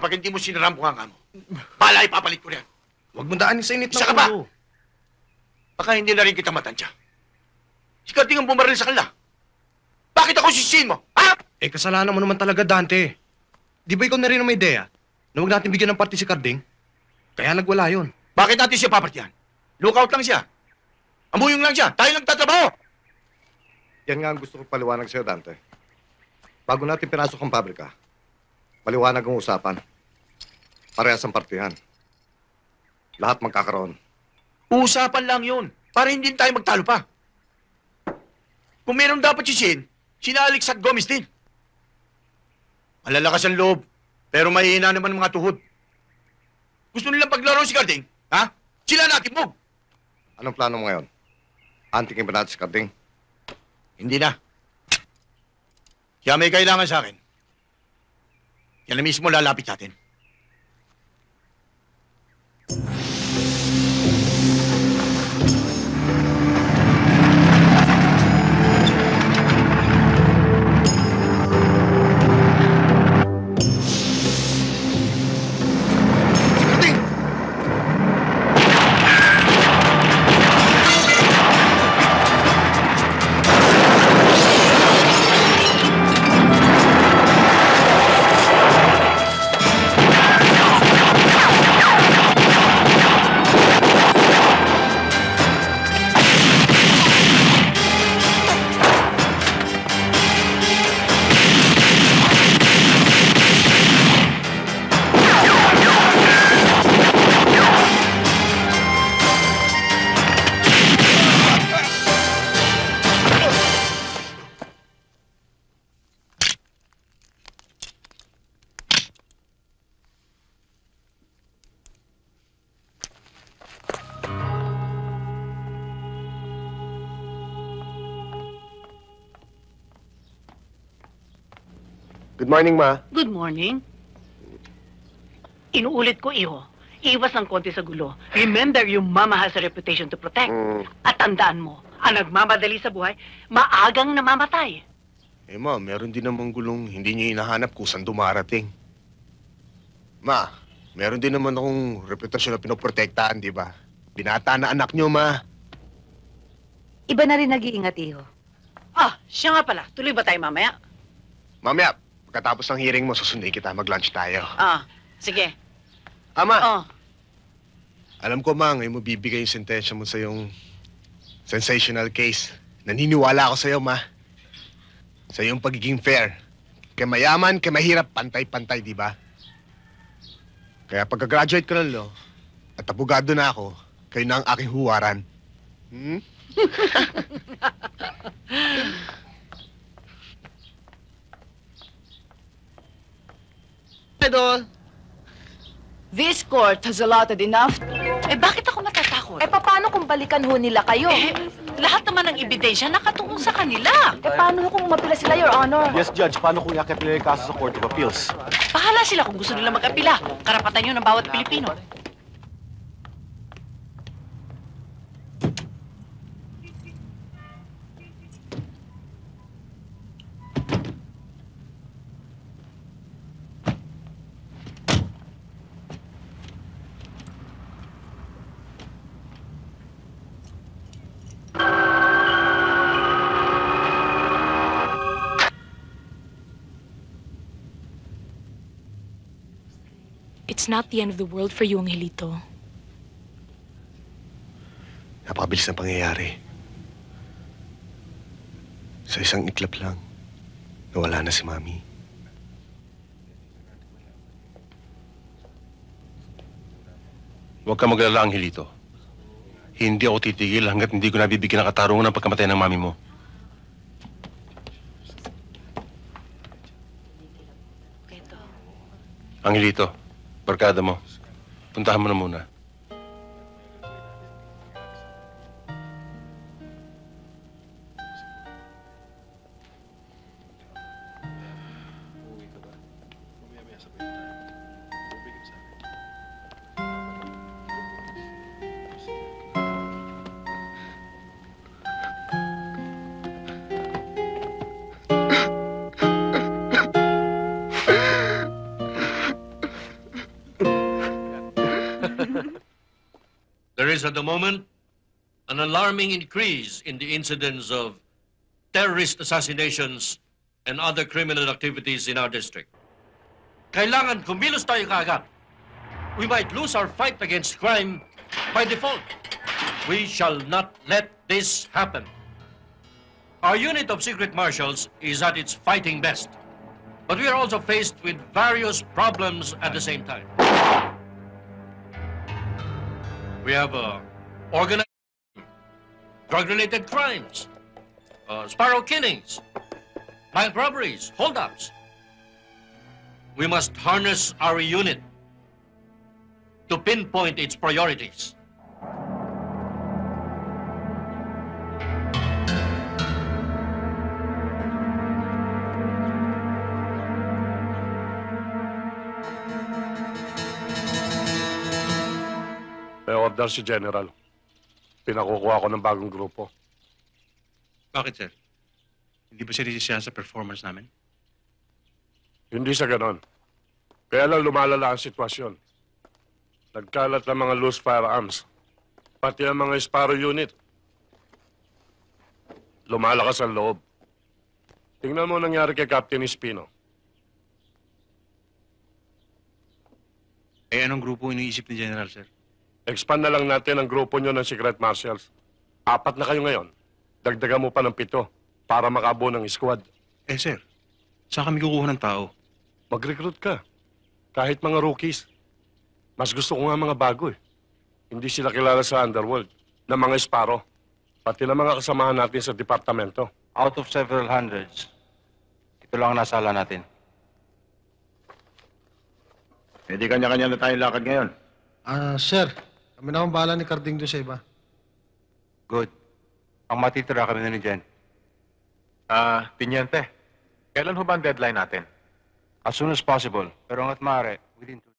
kapag hindi mo sinaram ang nga mo, pala ipapalit ko rin. Huwag mo daanin sa init ng Isa ka ba? ulo. Baka hindi na rin kita matansya. Si Karding ang bumaril sa kanila. Bakit ako sisihin mo? Ha? Eh, kasalanan mo naman talaga, Dante. Di ba ikaw na rin ang may ideya na huwag natin bigyan ng party si Carding? Kaya nagwala yun. Bakit natin siya papartiyan? Lookout lang siya. Amuyong lang siya. Tayo lang tatrabaho. Yan nga ang gusto ko paliwanag sa'yo, Dante. Bago natin pinasok ang pabrika, maliwanag ang usapan. Parehas ang partihan. Lahat magkakaroon. Usapan lang yun. Para hindi tayo magtalo pa. Kung meron dapat sisihin, sina Alex at Gomez din. Malalakas ang loob, pero mahihina naman ang mga tuhod. Gusto nilang paglaro si Carding, ha? Sila natin mo. Anong plano mo ngayon? Antikin ba natin si Carding? Hindi na. Kaya may kailangan sa akin. Yan na mismo lalapit sa atin. Good morning, Ma. Good morning. Inuulit ko, iho. Iwas ng konti sa gulo. Remember, your mama has a reputation to protect. At tandaan mo, ang nagmamadali sa buhay, maagang namamatay. Eh, Ma, meron din namang gulong hindi niya hinahanap kung saan dumarating. Ma, meron din naman akong reputasyon na pinoprotektahan, di ba? Binata na anak niyo, Ma. Iba na rin nag-iingat, iho. Ah, siya nga pala. Tuloy ba tayo mamaya? Mamaya, pagkatapos ng hearing mo, susundin kita, mag-lunch tayo. Ah, sige. Ama, Oh, alam ko, Ma, ngayon mo bibigay yung sentensya mo sa yung sensational case. Naniniwala ako sa'yo, Ma. Sa iyong pagiging fair. Kay mayaman, kay mahirap, pantay-pantay, di ba? Kaya pagka-graduate ko ng law, at abogado na ako, kayo na ang aking huwaran. Hmm? Idol, this court has allotted enough. eh bakit ako matatakot? Eh, paano kung balikan ho nila kayo? Eh, lahat naman ng ebidensya nakatungo sa kanila. Eh, paano ho kung mapila sila, Your Honor? Yes, Judge. Paano kung yakapila yung kaso sa Court of Appeals? Bahala sila kung gusto nila mag-apila. Karapatan yun ng bawat Pilipino. It's not the end of the world for you, Angelito. Napakabilis ng pangyayari. Sa isang iklap lang, nawala na si Mami. Huwag ka maglala, Angelito. Hindi ako titigil hanggat hindi ko nabibigyan ng katarungan ng pagkamatay ng Mami mo. Angelito, barkada mo. Puntahan mo na muna. is at the moment an alarming increase in the incidence of terrorist assassinations and other criminal activities in our district. Kailangan kumilos tayo kaagad. We might lose our fight against crime by default. We shall not let this happen. Our unit of secret marshals is at its fighting best, but we are also faced with various problems at the same time. We have organized drug-related crimes, sparrow killings, bank robberies, hold-ups. We must harness our unit to pinpoint its priorities. May order si General. Pinakukuha ko ng bagong grupo. Bakit, sir? Hindi ba siya resisyan sa performance namin? Hindi sa ganon. Kaya lang lumalala ang sitwasyon. Nagkalat ng mga loose firearms. Pati ang mga Sparrow unit. Lumalakas ang loob. Tingnan mo nangyari kay Captain Espino. Eh, anong grupo iniisip ni General, sir? Expand na lang natin ang grupo nyo ng Secret Marshals. 4 na kayo ngayon. Dagdagan mo pa ng 7 para makabuo ng squad. Eh, sir, saan kami kukuha ng tao? Mag-recruit ka. Kahit mga rookies. Mas gusto ko nga mga bago eh. Hindi sila kilala sa underworld na mga Sparrow. Pati na mga kasamahan natin sa departamento. Out of several hundreds, ito lang ang nasala natin. Hindi kanya-kanya na tayong lakad ngayon. Sir, kami na akong bahala ni Carding doon sa iba. Good. Ang matitira kami na ni Jen. Tiniente, kailan ho ba ang deadline natin? As soon as possible. Pero hanggat maaari, within 2